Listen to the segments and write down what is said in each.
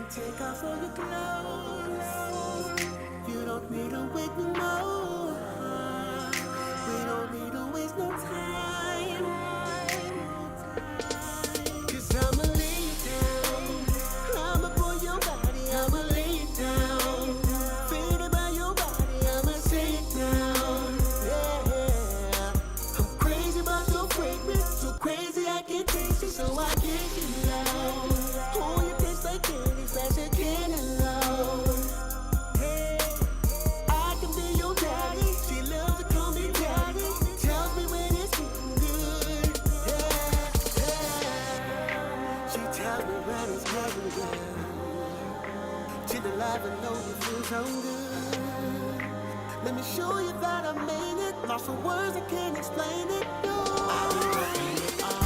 Take off all your clothes. You don't need to wait no more. We don't need to waste no time. 'Cause I'ma lay you down. I'ma pull your body. I'ma lay you down. Feel about your body. I'ma say it down. Yeah. I'm crazy about your fragrance. So crazy I can taste it. So I get you loud. Oh, you taste like candy. Flash a candy loud. Hey, I can be your daddy. She loves to call me daddy. Tells me when it's getting good. Yeah, yeah. She tells me when it's getting good. She's alive and know you feel so good. Let me show you that I made it. Lost for words, I can't explain it. No. I've been working it all.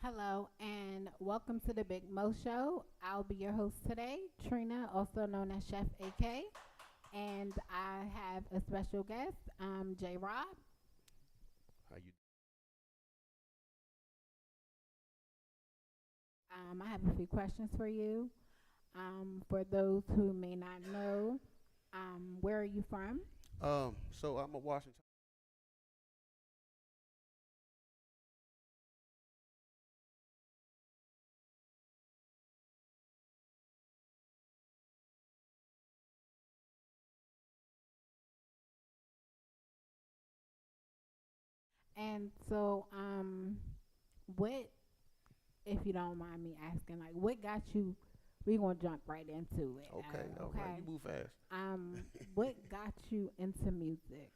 Hello and welcome to the Big Mo Show. I'll be your host today, Trina, also known as Chef AK, and I have a special guest, J. Rob. How you? I have a few questions for you. For those who may not know, where are you from? So I'm a Washington. And so, what, if you don't mind me asking, like, what got you? We're gonna jump right into it. Okay, all right. You move fast. What got you into music?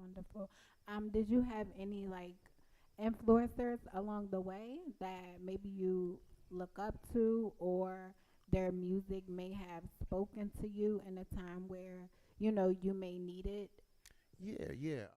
wonderful. Did you have any like influencers along the way that maybe you look up to, or their music may have spoken to you in a time where you may need it? Yeah, yeah.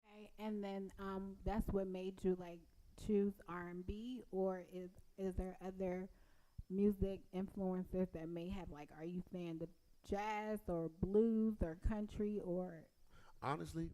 Okay, and then that's what made you like choose R&B, or is there other music influencers that may have like, are you fan the jazz or blues or country or? Honestly,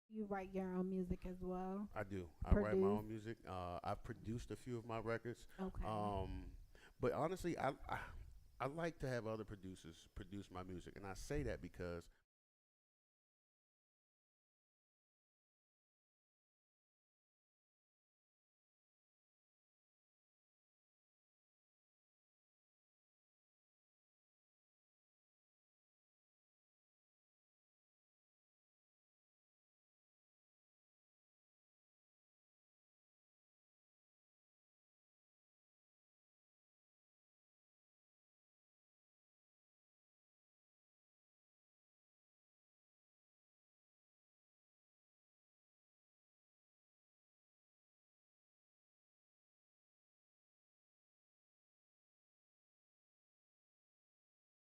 You write your own music as well? I do. I write my Produce? own music. I've produced a few of my records. Okay. Um, but honestly, I like to have other producers produce my music, and I say that because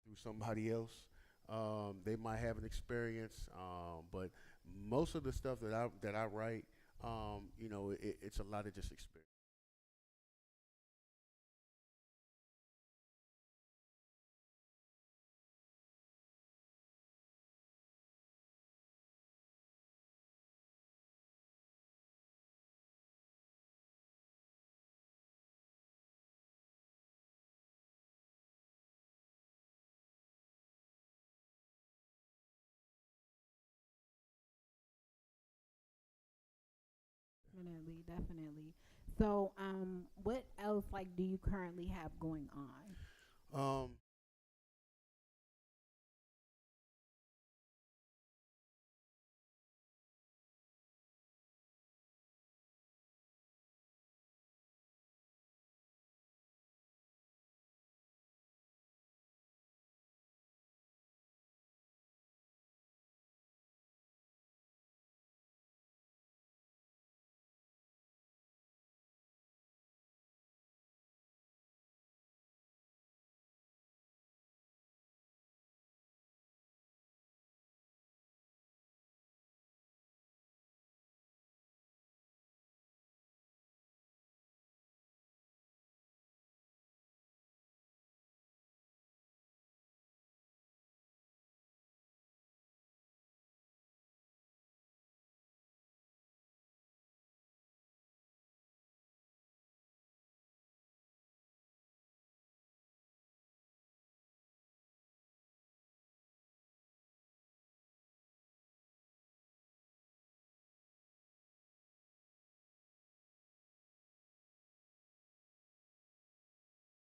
through somebody else, they might have an experience, but most of the stuff that I write, it's a lot of just experience. Definitely, definitely. So, what else like do you currently have going on? Um,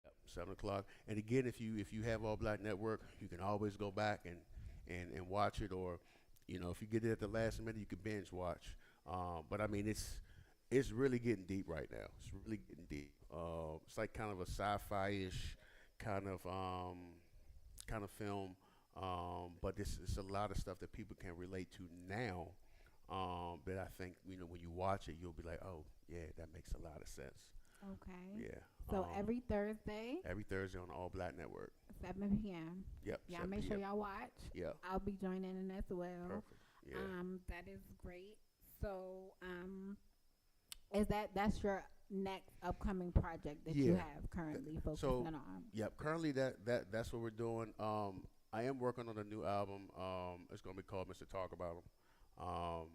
Yep, 7 o'clock. And again, if you have All Black Network, you can always go back and watch it, or if you get it at the last minute, you can binge watch. But I mean, it's really getting deep right now. It's really getting deep. It's like kind of a sci-fi-ish kind of kind of film. But this is a lot of stuff that people can relate to now. That I think when you watch it, you'll be like, oh yeah, that makes a lot of sense. Okay. Yeah. So every Thursday, Every Thursday on the All Black Network. 7 p.m. Yep. Y'all 7 make sure p.m. y'all watch. Yeah. I'll be joining in as well. Perfect. Yeah. That is great. So, is that's your next upcoming project that you Yeah. have currently focusing So, on? yep. Currently, that's what we're doing. I am working on a new album. It's gonna be called Mr. Talk About 'Em.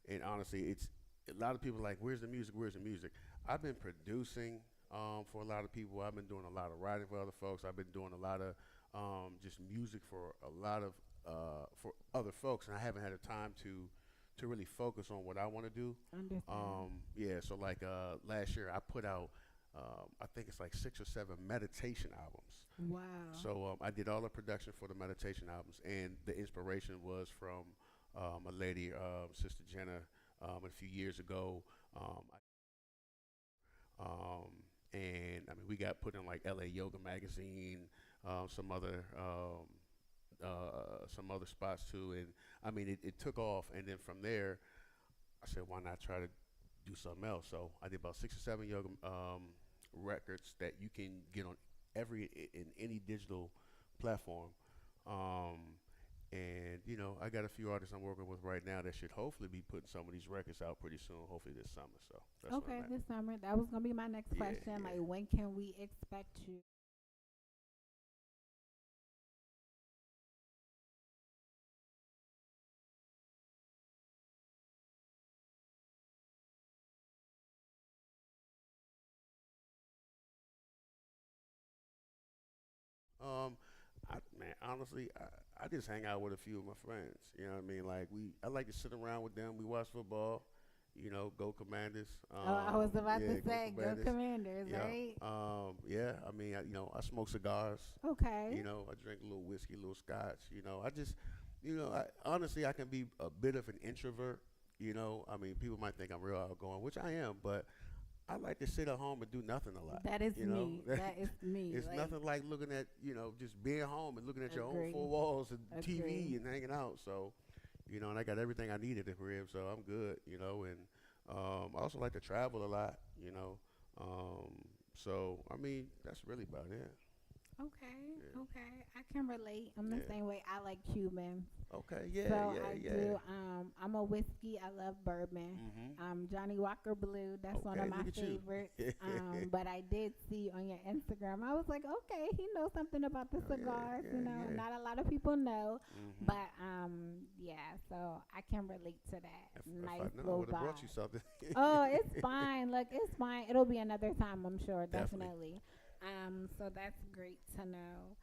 And honestly, it's a lot of people are like, "Where's the music? Where's the music?" I've been producing for a lot of people. I've been doing a lot of writing for other folks. I've been doing a lot of just music for a lot of for other folks, and I haven't had the time to really focus on what I want to do. Understand. Yeah, so like last year, I put out I think it's like 6 or 7 meditation albums. Wow. So I did all the production for the meditation albums, and the inspiration was from a lady, Sister Jenna, a few years ago. Um, um, and I mean, we got put in like LA Yoga Magazine, some other some other spots too, and I mean, it took off. And then from there, I said, why not try to do something else? So I did about 6 or 7 yoga records that you can get on in any digital platform. Um, and I got a few artists I'm working with right now that should hopefully be putting some of these records out pretty soon, hopefully this summer. So that's where Okay, I'm at. this summer. That was gonna be my next Yeah, question. yeah. Like, when can we expect you? Um, man, honestly, I just hang out with a few of my friends. You know what I mean? Like I like to sit around with them. We watch football. Go Commanders. Oh, I was about Yeah, to go say, go Commanders. Commanders, Yeah. right? Yeah. I mean, I smoke cigars. Okay. I drink a little whiskey, a little scotch. I just, honestly, I can be a bit of an introvert. I mean, people might think I'm real outgoing, which I am, but I like to sit at home and do nothing a lot. That is You know, me. That is me. it's Like, nothing like looking at just being home and looking at your own agree. four walls and Agree. TV and hanging out. So, and I got everything I need at the crib, so I'm good. And I also like to travel a lot. Um, so I mean that's really about it. Okay, Yeah. okay. I can relate. I'm the Yeah. same way. I like Cuban. Okay. Yeah. So Yeah. I Yeah. do. I'm a whiskey. I love bourbon. Mhm. Johnny Walker Blue. That's one of Okay. my Look at you. favorites. But I did see on your Instagram. I was like, okay, he knows something about the Oh, yeah, cigars. yeah, yeah. Not a lot of people know. Mhm. But yeah. So I can relate to that. If Nice I know, I little would have brought vibe. you something. Oh, it's fine. Look, it's fine. It'll be another time, I'm sure, Definitely. definitely. So that's great to know.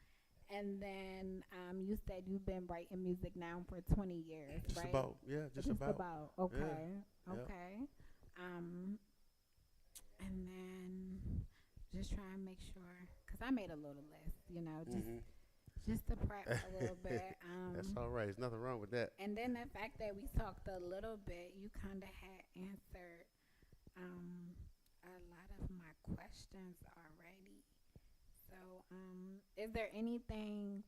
And then you said you've been writing music now for 20 years, Just right? about. Yeah. Just about. Okay. Yeah. Okay. Um, and then just try and make sure, cause I made a little list, Mhm. just to prep a little bit. That's all right. There's nothing wrong with that. And then the fact that we talked a little bit, you kind of had answered a lot of my questions already. So, is there anything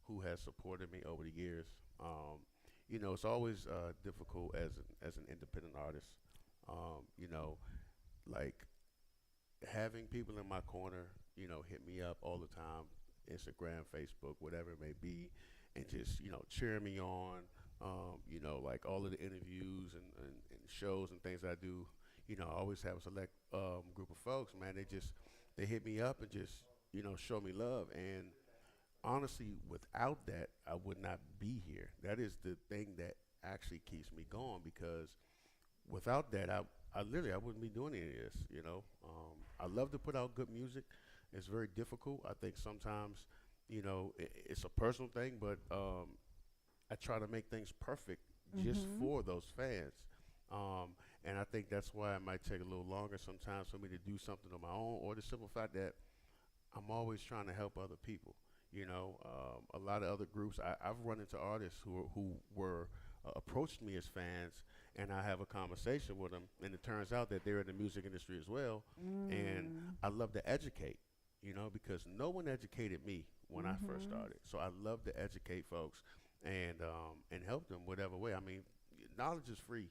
Who has supported me over the years. It's always difficult as an independent artist. Like having people in my corner, hit me up all the time, Instagram, Facebook, whatever it may be, and just cheering me on. Like all of the interviews and shows and things I do. I always have a select group of folks, man. They hit me up and just show me love and honestly, without that, I would not be here. That is the thing that actually keeps me going because without that, I wouldn't be doing any of this. I love to put out good music. It's very difficult. I think sometimes, it's a personal thing, but I try to make things perfect just mm-hmm. for those fans. And I think that's why it might take a little longer sometimes for me to do something on my own, or the simple fact that I'm always trying to help other people. A lot of other groups. I've run into artists who were approached me as fans, and I have a conversation with them, and it turns out that they're in the music industry as well, and Mm. I love to educate, because no one educated me when I first Mhm. started. So I love to educate folks and help them whatever way. I mean, knowledge is free.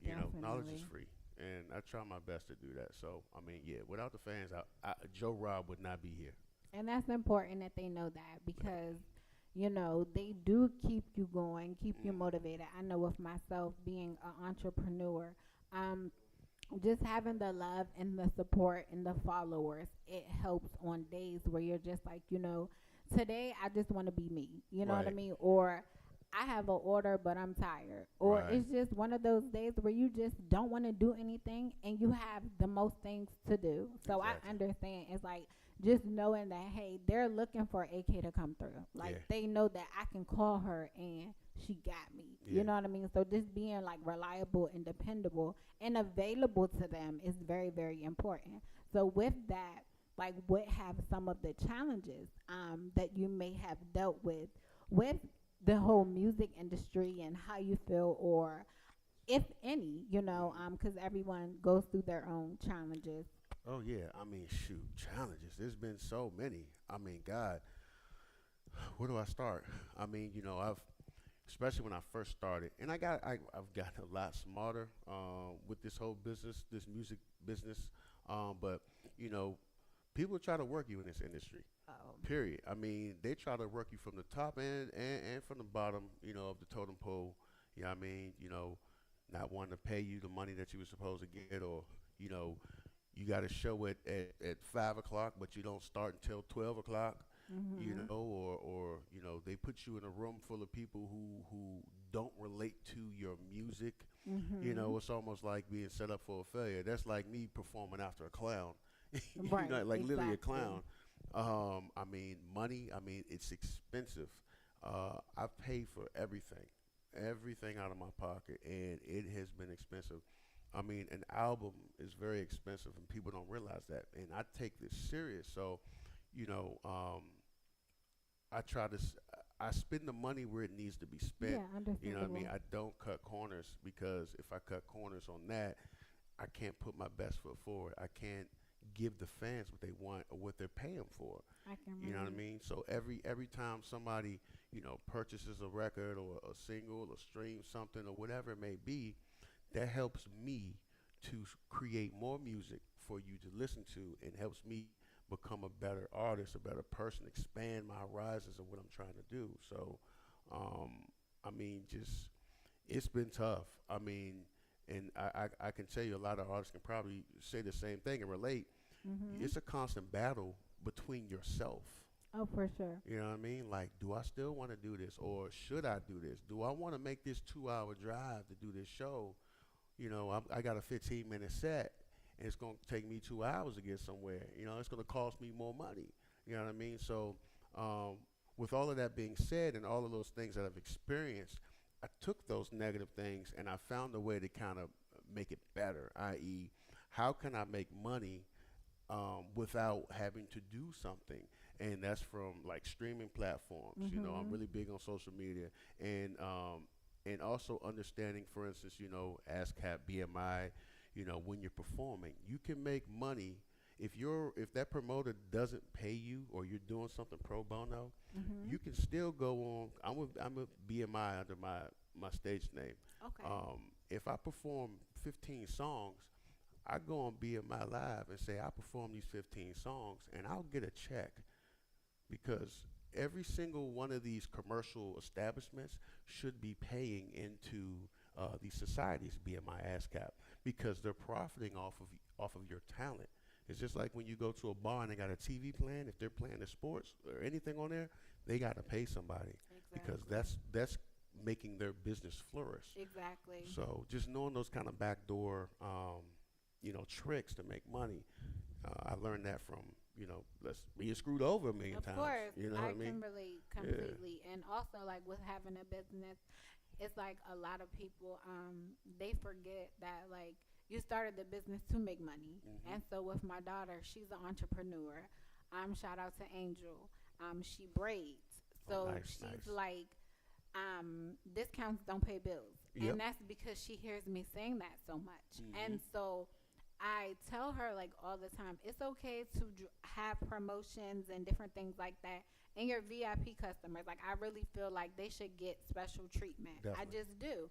Knowledge is Definitely. free, and I try my best to do that. So I mean, yeah, without the fans, Joe Rob would not be here. And that's important that they know that because, they do keep you going, keep you Mm, motivated. I know with myself being an entrepreneur, um, just having the love and the support and the followers, it helps on days where you're just like, today I just want to be me. You know what I right, mean? Or I have an order, but I'm tired. Or right, it's just one of those days where you just don't want to do anything and you have the most things to do. So I exactly. understand. It's like just knowing that, hey, they're looking for AK to come through. Like Yeah, they know that I can call her and she got me. You yeah. know what I mean? So just being like reliable and dependable and available to them is very, very important. So with that, like what have some of the challenges that you may have dealt with the whole music industry and how you feel or if any, Hmm. because everyone goes through their own challenges. Oh yeah. I mean, shoot, challenges. There's been so many. I mean, God, where do I start? I mean, I've especially when I first started, and I've gotten a lot smarter with this whole business, this music business. But you know, people try to work you in this industry. Oh. Period. I mean, they try to work you from the top end and from the bottom, of the totem pole. You know what I mean? Not wanting to pay you the money that you were supposed to get, or you know, you got a show at 5 o'clock, but you don't start until 12 o'clock. Mhm. Or they put you in a room full of people who don't relate to your music. Mhm. It's almost like being set up for a failure. That's like me performing after a clown. Right. Like literally a Exactly. clown. I mean, money. I mean, it's expensive. I pay for everything out of my pocket, and it has been expensive. I mean, an album is very expensive, and people don't realize that. And I take this serious. So, you know, um, I try to. I spend the money where it needs to be spent. Yeah. You know what I mean? Understandable. I don't cut corners because if I cut corners on that, I can't put my best foot forward. I can't give the fans what they want or what they're paying for. I can You know what I relate. mean? So every time somebody purchases a record or a single or streams something or whatever it may be, that helps me to create more music for you to listen to and helps me become a better artist, a better person, expand my horizons of what I'm trying to do. So, um, I mean, just it's been tough. I mean, and I can tell you a lot of artists can probably say the same thing and relate. Mhm. It's a constant battle between yourself. Oh, for sure. You know what I mean? Like, do I still want to do this or should I do this? Do I want to make this 2 hour drive to do this show? I got a 15-minute set and it's going to take me 2 hours to get somewhere. It's going to cost me more money. You know what I mean? So, um, with all of that being said and all of those things that I've experienced, I took those negative things and I found a way to kind of make it better, i.e., how can I make money without having to do something? And that's from like streaming platforms. I'm Mhm. really big on social media and also understanding, for instance, ASCAP, BMI. When you're performing, you can make money if that promoter doesn't pay you or you're doing something pro bono. Mhm. You can still go on. I'm a BMI under my stage name. Okay. If I perform 15 songs, I go on BMI Live and say I perform these 15 songs, and I'll get a check because every single one of these commercial establishments should be paying into these societies, BMI ASCAP, because they're profiting off of your talent. It's just like when you go to a bar and they got a TV playing. If they're playing the sports or anything on there, they got to pay somebody because Exactly. that's making their business flourish. Exactly. So just knowing those kind of backdoor, tricks to make money, I learned that from let's being screwed over a million Of times. course, You know what I I mean? can relate Yeah. completely. And also, like with having a business, it's like a lot of people, they forget that like you started the business to make money. Mhm. And so with my daughter, she's an entrepreneur. Shout out to Angel. she braids. Oh, So nice, she's nice. like, discounts don't pay bills. Yep. And that's because she hears me saying that so much. Mm-hmm. And so I tell her like all the time, it's okay to have promotions and different things like that. And your VIP customers, like I really feel like they should get special treatment. I Definitely. just do.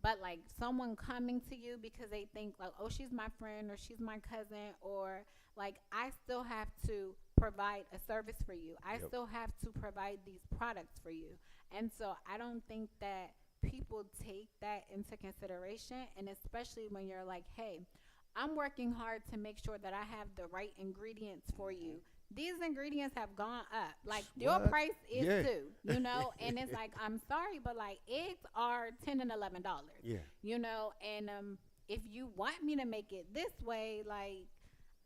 But like someone coming to you because they think like, oh, she's my friend or she's my cousin, or like I still have to provide a service for you. I Yep. still have to provide these products for you. And so I don't think that people take that into consideration. And especially when you're like, hey, I'm working hard to make sure that I have the right ingredients for you. Mm-hmm. These ingredients have gone up. Like your What? price is Yeah. too, and it's like, I'm sorry, but like eggs are $10 and $11, Yeah. and if you want me to make it this way, like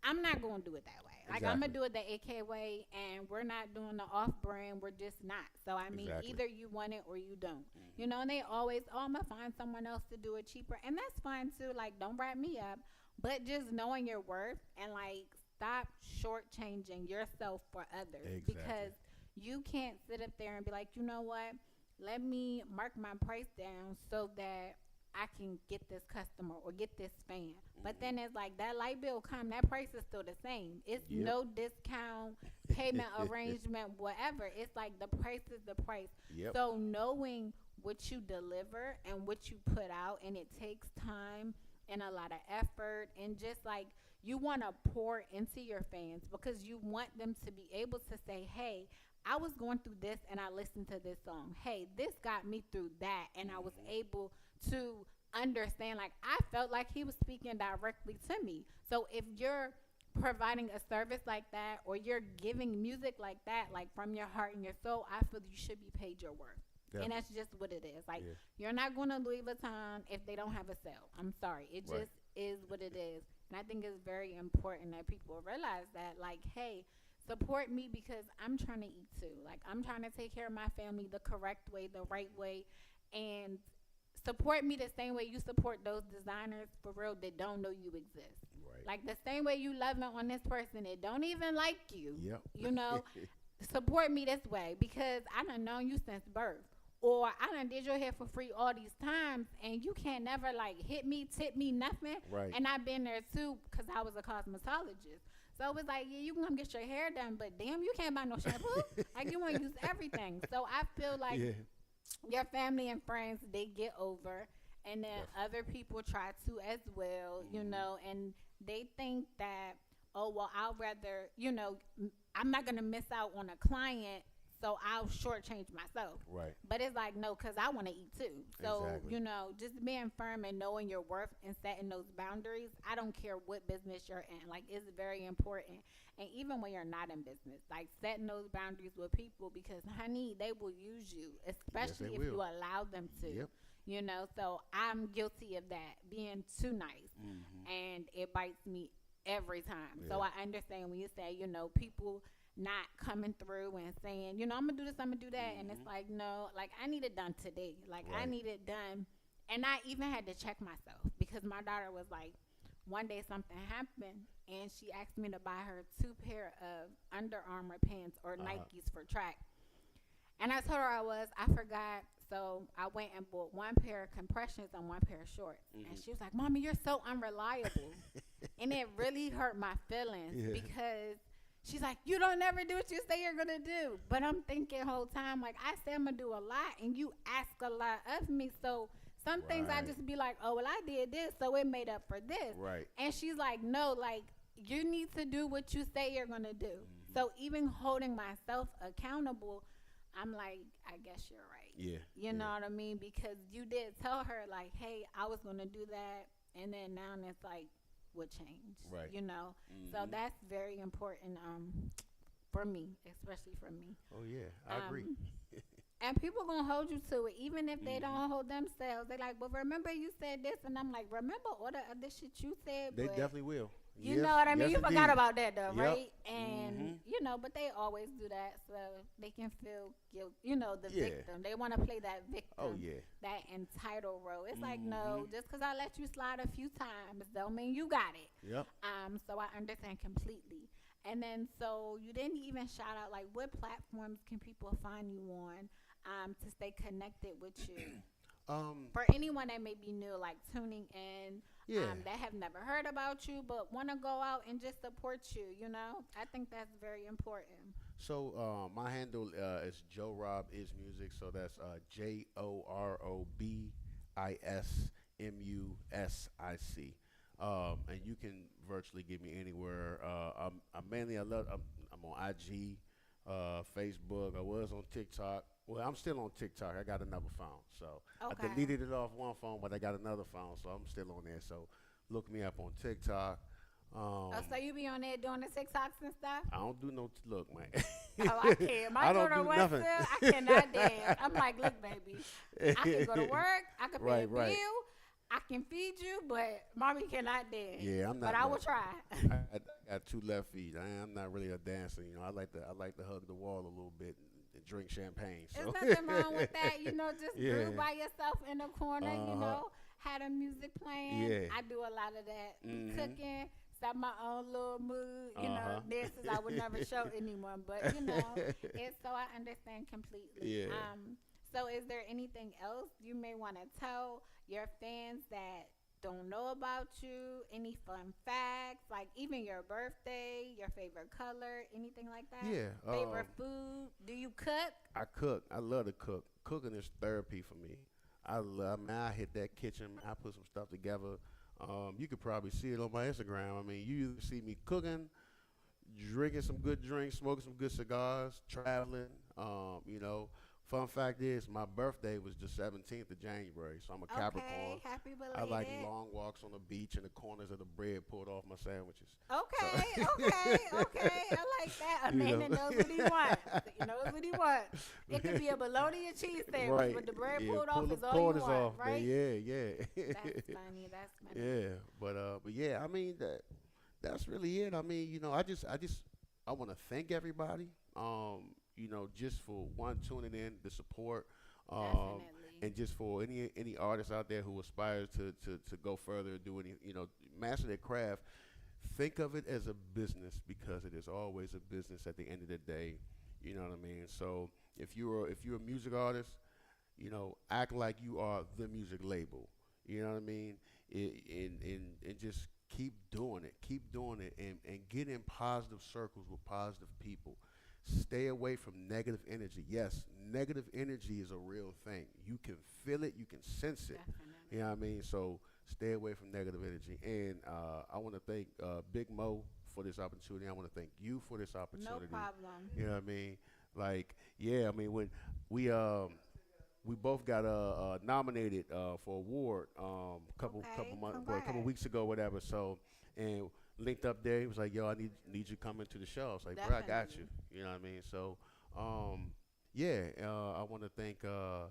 I'm not gonna do it that way. Like I'm gonna Exactly. do it the AK way, and we're not doing the off brand. We're just not. So I mean, Exactly. either you want it or you don't. Mm-hmm. And they always, oh, I'm gonna find someone else to do it cheaper, and that's fine too. Like don't wrap me up, but just knowing your worth and like stop shortchanging yourself for others, Exactly. because you can't sit up there and be like, you know what? Let me mark my price down so that I can get this customer or get this fan. But Mm-hmm. then it's like that light bill come, that price is still the same. It's Yep. no discount, payment arrangement, whatever. It's like the price is the price. Yep. So knowing what you deliver and what you put out, and it takes time and a lot of effort, and just like you want to pour into your fans because you want them to be able to say, hey, I was going through this and I listened to this song. Hey, this got me through that, and I was Mm-hmm. able to understand. Like I felt like he was speaking directly to me. So if you're providing a service like that, or you're giving music like that, like from your heart and your soul, I feel you should be paid your worth. And Definitely. that's just what it is. Like Yeah. you're not going to Louis Vuitton if they don't have a sale. I'm sorry. It Right. just is what it is. And I think it's very important that people realize that, like, hey, support me because I'm trying to eat too. Like I'm trying to take care of my family the correct way, the right way, and support me the same way you support those designers for real that don't know you exist. Right. Like the same way you loving on this person that don't even like you. Yep. Support me this way because I done known you since birth. Or I done did your hair for free all these times, and you can't never like hit me, tip me, nothing. Right. And I've been there too because I was a cosmetologist. So it was like, yeah, you can come get your hair done, but damn, you can't buy no shampoo. Like you want to use everything. So I feel like Yeah. your family and friends, they get over, and then other people try to as well, and they think that, oh well, I'll rather, I'm not gonna miss out on a client, so I'll shortchange myself. Right. But it's like, no, because I want to eat too. So, Exactly. just being firm and knowing your worth and setting those boundaries. I don't care what business you're in. Like, it's very important. And even when you're not in business, like setting those boundaries with people, because, honey, they will use you, especially they if you will. allow them to. Yep. So I'm guilty of that, being too nice. Mm-hmm. And it bites me every time. So Yeah. I understand when you say, people not coming through and saying, I'm gonna do this, I'm gonna do that, and it's like, no, like I need it done today. Like I Right. need it done, and I even had to check myself because my daughter was like, one day something happened, and she asked me to buy her 2 pair of Under Armour pants or Nikes for track, and I told her I forgot. So I went and bought 1 pair of compressions and 1 pair of shorts, and she was like, "Mommy, you're so unreliable," and it really hurt my feelings because. She's like, you don't never do what you say you're going to do. But I'm thinking whole time, like, I say I'm going to do a lot, and you ask a lot of me. So some things I Right. just be like, oh, well, I did this, so it made up for this. Right. And she's like, no, like, you need to do what you say you're going to do. So even holding myself accountable, I'm like, I guess you're right. Yeah. You know what I mean? Because you did tell her, like, hey, I was going to do that. And then now it's like, what changed? Right. So that's very important for me, especially for me. Oh yeah, I agree. And people gonna hold you to it, even if they don't hold themselves. They like, well, remember you said this, and I'm like, remember all the other shit you said. They but definitely will. you Yes, know what I mean? yes, You forgot indeed. about that though, Yep. right? And but they always do that, so they can feel guilt. The Yeah. victim. They want to play that victim. Oh yeah. That entitled role. It's like, no, just because I let you slide a few times don't mean you got it. Yep. So I understand completely. And then, so you didn't even shout out like what platforms can people find you on to stay connected with you? For anyone that may be new, like tuning in, Yeah. that have never heard about you but want to go out and just support you, I think that's very important. So my handle is Joe Rob is music. So that's JOROBISMUSIC. And you can virtually get me anywhere. I'm mainly I'm on IG, Facebook. I was on TikTok. Well, I'm still on TikTok. I got another phone, so I Okay. deleted it off one phone, but I got another phone, so I'm still on there. So look me up on TikTok. Oh, so you be on there doing the TikToks and stuff? I don't do no look, man. Oh, I can't. My I don't daughter do was nothing. still, I cannot dance. I'm like, look, baby, I can go to work, I can pay a Right. bill, I can feed you, but mommy cannot dance. Yeah, I'm not. But I will like- try. I got two left feet. I'm not really a dancer. I like to hug the wall a little bit and drink champagne. So. There's nothing wrong with that. Just Yeah. groove by yourself in the corner, Uh-huh. had the music playing. Yeah. I do a lot of that. Mhm. Cooking, set my own little mood, dances I would never show anyone. But, it's so I understand completely. Yeah. So is there anything else you may want to tell your fans that don't know about you? Any fun facts, like even your birthday, your favorite color, anything like that? Yeah. Favorite food? Do you cook? I cook. I love to cook. Cooking is therapy for me. Man, I hit that kitchen. I put some stuff together. You could probably see it on my Instagram. I mean, you either see me cooking, drinking some good drinks, smoking some good cigars, traveling. Fun fact is my birthday was the 17th of January, so I'm a Capricorn. Okay, happy belated. I like long walks on the beach and the corners of the bread pulled off my sandwiches. Okay, okay. I like that. A man that knows what he wants. He knows what he wants. It could be a bologna and cheese sandwich, Right. but the bread Yeah, pulled pull off the is all corners you want, off, man. right? Yeah. That's funny. That's funny. Yeah, but yeah, I mean that's really it. I mean, I want to thank everybody. Just for one tuning in, the support, Definitely. and just for any artists out there who aspires to go further and do any master their craft. Think of it as a business because it is always a business at the end of the day. You know what I mean? So if you're a music artist, act like you are the music label. You know what I mean? And just keep doing it, and get in positive circles with positive people. Stay away from negative energy. Yes, negative energy is a real thing. You can feel it, you can sense it. Definitely. You know what I mean? So stay away from negative energy. And I want to thank Big Mo for this opportunity. I want to thank you for this opportunity. No problem. You know what I mean? Like, yeah, I mean, when we both got nominated for award couple Congrats. weeks ago, whatever. So, and linked up there. He was like, "Yo, I need you to come into the show." I was like, "Bro, I got you." Definitely. You know what I mean? So, yeah, I want to thank. I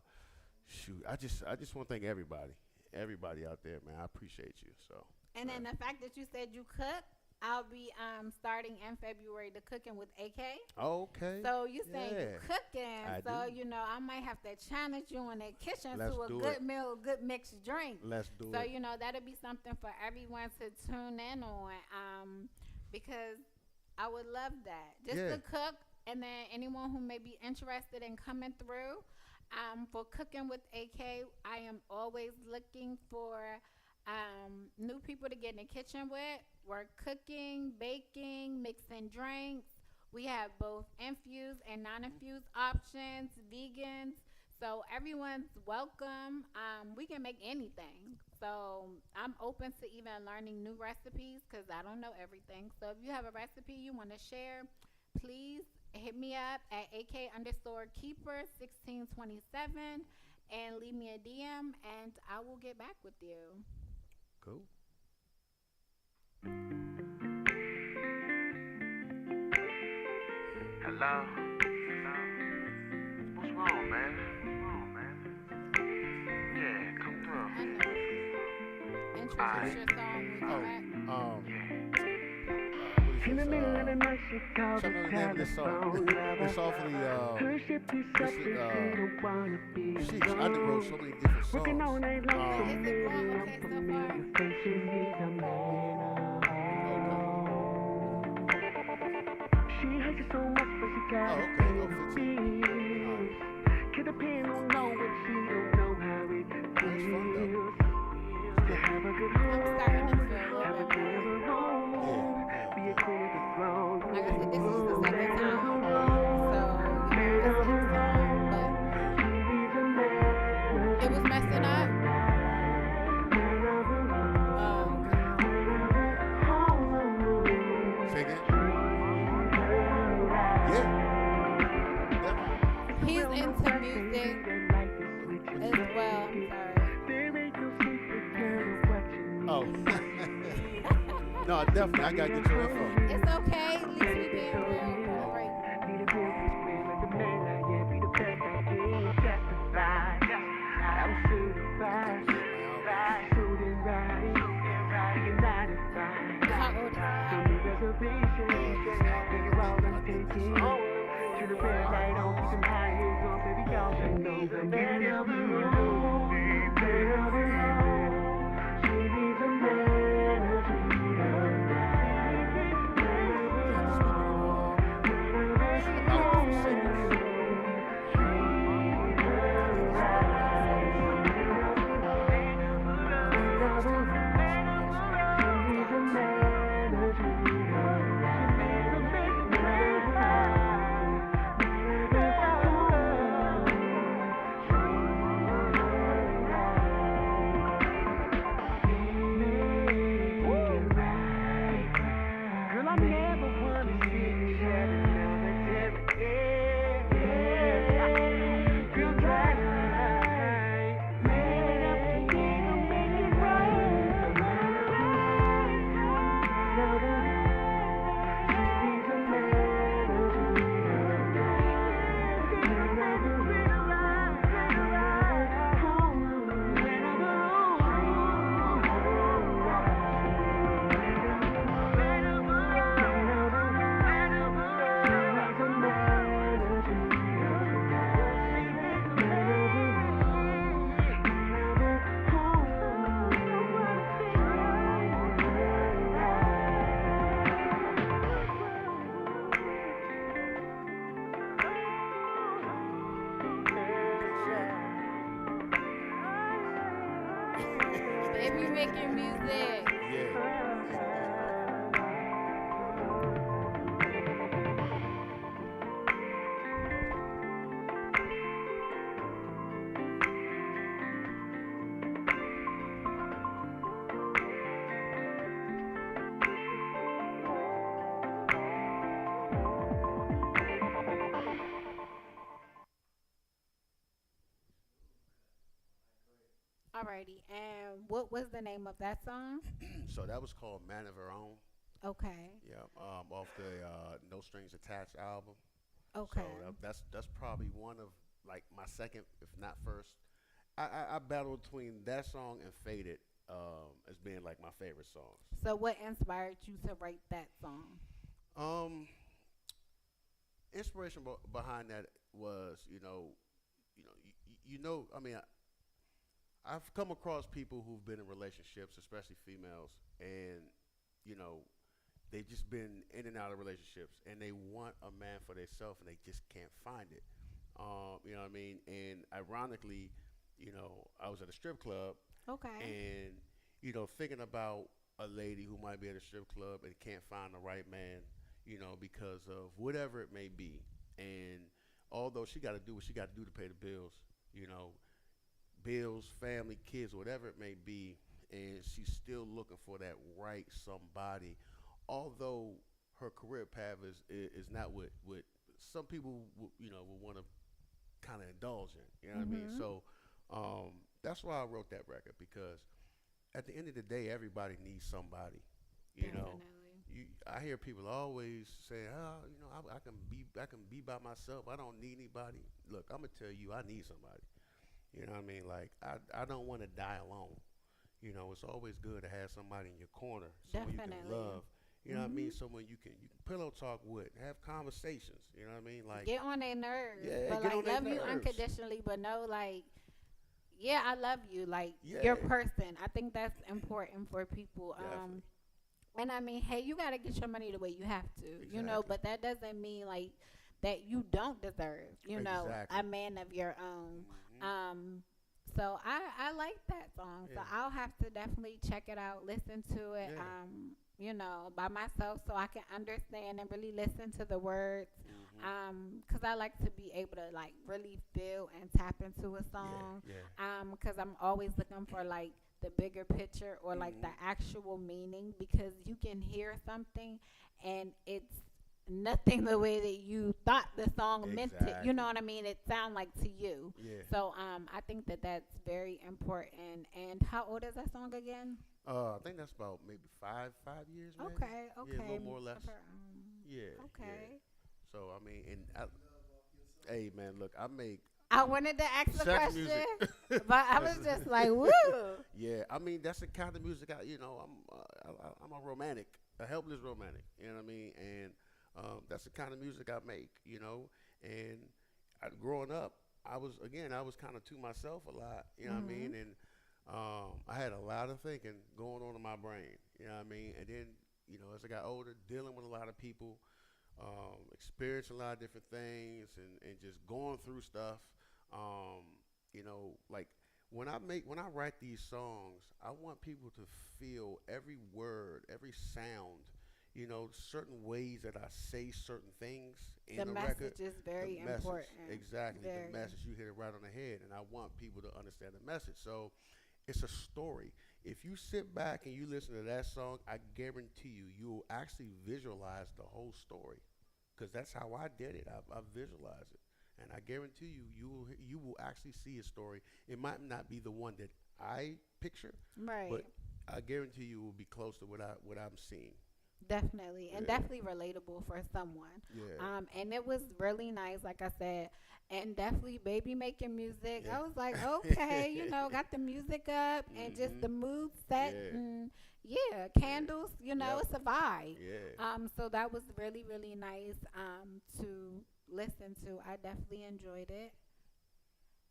just want to thank everybody out there, man. I appreciate you. So. And then the fact that you said you cook, I'll be starting in February the cooking with AK. Okay. So you saying you Yeah. cooking, I so do. I might have to challenge you in the kitchen Let's to a do good it. meal, good mixed drink. Let's do So it. that'll be something for everyone to tune in on, because I would love that just Yeah. to cook, and then anyone who may be interested in coming through, for cooking with AK, I am always looking for new people to get in the kitchen with. We're cooking, baking, mixing drinks. We have both infused and non-infused options, vegans. So everyone's welcome. We can make anything. So I'm open to even learning new recipes because I don't know everything. So if you have a recipe you want to share, please hit me up at AK_keeper1627 and leave me a DM, and I will get back with you. Cool. Hello? What's wrong, man? Yeah, come through. I know. Introduce your song when you're back. What is this? Tell me the name of this song. It's off of sheesh, I done wrote so many different songs. Is it going okay so far? you so much, but she got Oh, okay. Oh, 15. All right. Kid depend on know what she don't know how it That's fun though. feels It's to good. have a good I'm starting to home, feel a have a little bit kid of more. her own, Yeah, be a yeah, queen of the throne. Like I said, this is the second time. yeah. So, it's his song, but Yeah. it was messing up. Oh, okay. Say again? Yeah, definitely. He's into music as well. I'm Oh. sorry. No, definitely. I gotta get your info. It's okay. At least we being real. Right. How old is he? Baby making music. Alrighty. And what was the name of that song? So that was called Man of Her Own. Okay. Yeah, off the No Strings Attached album. Okay. So that's probably one of like my second, if not first. I battle between that song and Faded as being like my favorite songs. So what inspired you to write that song? Um, Inspiration behind that was I mean I've come across people who've been in relationships, especially females, and you know they've just been in and out of relationships, and they want a man for themselves, and they just can't find it. You know what I mean? And ironically, I was at a strip club, Okay. and thinking about a lady who might be at a strip club and can't find the right man, because of whatever it may be, and although she got to do what she got to do to pay the bills, you know, bills, family, kids, whatever it may be, and she's still looking for that right somebody. Although her career path is not what some people would want to kind of indulge in. You know what I mean? So that's why I wrote that record, because at the end of the day, everybody needs somebody. You know, I hear people always say, "Oh, I can be by myself. I don't need anybody." Look, I'm gonna tell you, I need somebody. You know what I mean? Like I don't want to die alone. It's always good to have somebody in your corner, someone you can love. You know what I mean? Someone you can pillow talk with, have conversations. You know what I mean? Like get on their nerves, yeah, but get like on their love you nerves. unconditionally, but no, like, yeah, I love you, like Yeah. your person. I think that's important for people. Definitely. And I mean, hey, you gotta get your money the way you have to, you know. Exactly. But that doesn't mean like that you don't deserve, you know, Exactly. a man of your own. Hmm. Um, so I like that song. So Yeah. I'll have to definitely check it out, listen to it, Yeah. you know, by myself, so I can understand and really listen to the words. Hmm. 'Cause I like to be able to like really feel and tap into a Yeah. song. Yeah. 'Cause I'm always looking for like the bigger picture or like the Hmm. actual meaning, because you can hear something and it's nothing the way that you thought the song meant it. You know Exactly. what I mean? It sound like to you. Yeah. So I think that that's very important. And how old is that song again? I think that's about maybe 5 years, maybe. Okay, Yeah, a little okay. more or less. Of her, Yeah, yeah. okay. So I mean, hey man, look, I make I wanted to ask the sex question, music. but I was just like, woo. Yeah, I mean that's the kind of music I'm a romantic, a helpless romantic. You know what I mean? And that's the kind of music I make. You know, and growing up, I was kind of to myself a lot. You know what I Mhm. mean? And I had a lot of thinking going on in my brain. You know what I mean? And then as I got older, dealing with a lot of people, experiencing a lot of different things, and just going through stuff. Like when I write these songs, I want people to feel every word, every sound. Certain ways that I say certain things The in a record. message is The very message, important. exactly. The Very. message, you hit it right on the head, and I want people to understand the message. So it's a story. If you sit back and you listen to that song, I guarantee you will actually visualize the whole story, because that's how I did it. I visualized it, and I guarantee you will actually see a story. It might not be the one that I picture, Right. but I guarantee you will be close to what I'm seeing. Definitely, and Yeah, definitely relatable for someone. yeah, And it was really nice, like I said, and definitely baby making music. I was like, yeah. okay, you know, got the music up and just Mhm. the mood set, Yeah, and yeah, yeah. candles. You know, Yep. it's a vibe. Yeah. So that was really really nice. To listen to. I definitely enjoyed it,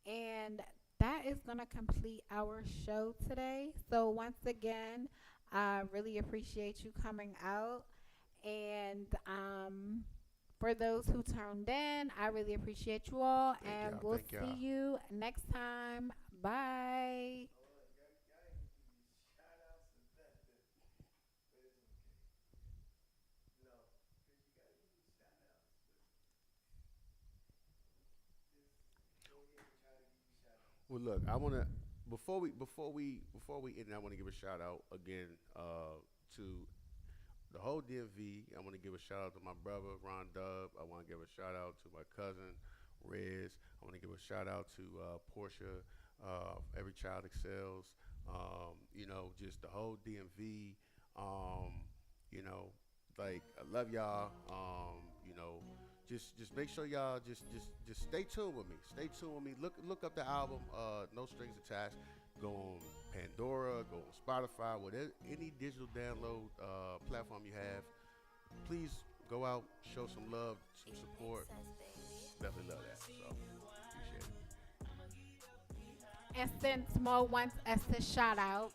and that is gonna complete our show today. So once again, I really appreciate you coming out. And for those who turned in, I really appreciate you all. Thank And y'all. we'll Thank see y'all. you next time. Bye. Well, look, I want to before we end, I want to give a shout out again to the whole DMV. I want to give a shout out to my brother Ron Dub. I want to give a shout out to my cousin Rez. I want to give a shout out to Portia. Every Child Excels. Just the whole DMV. Um, you know, like I love y'all. Just make sure y'all just stay tuned with me. Stay tuned with me. Look up the album. No Strings Attached. Go on Pandora. Go on Spotify. Whatever any digital download platform you have. Please go out, show some love, some support. Definitely love that. So appreciate And since Mo wants us to shout out,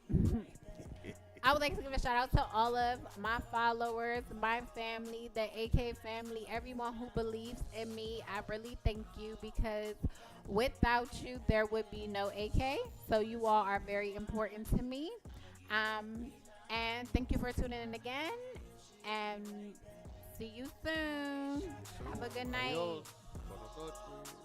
it. I would like to give a shout out to all of my followers, my family, the AK family, everyone who believes in me. I really thank you, because without you, there would be no AK. So you all are very important to me. Um, and thank you for tuning in again. And see you soon. See you Have a soon. good night. Adios. Con nosotros.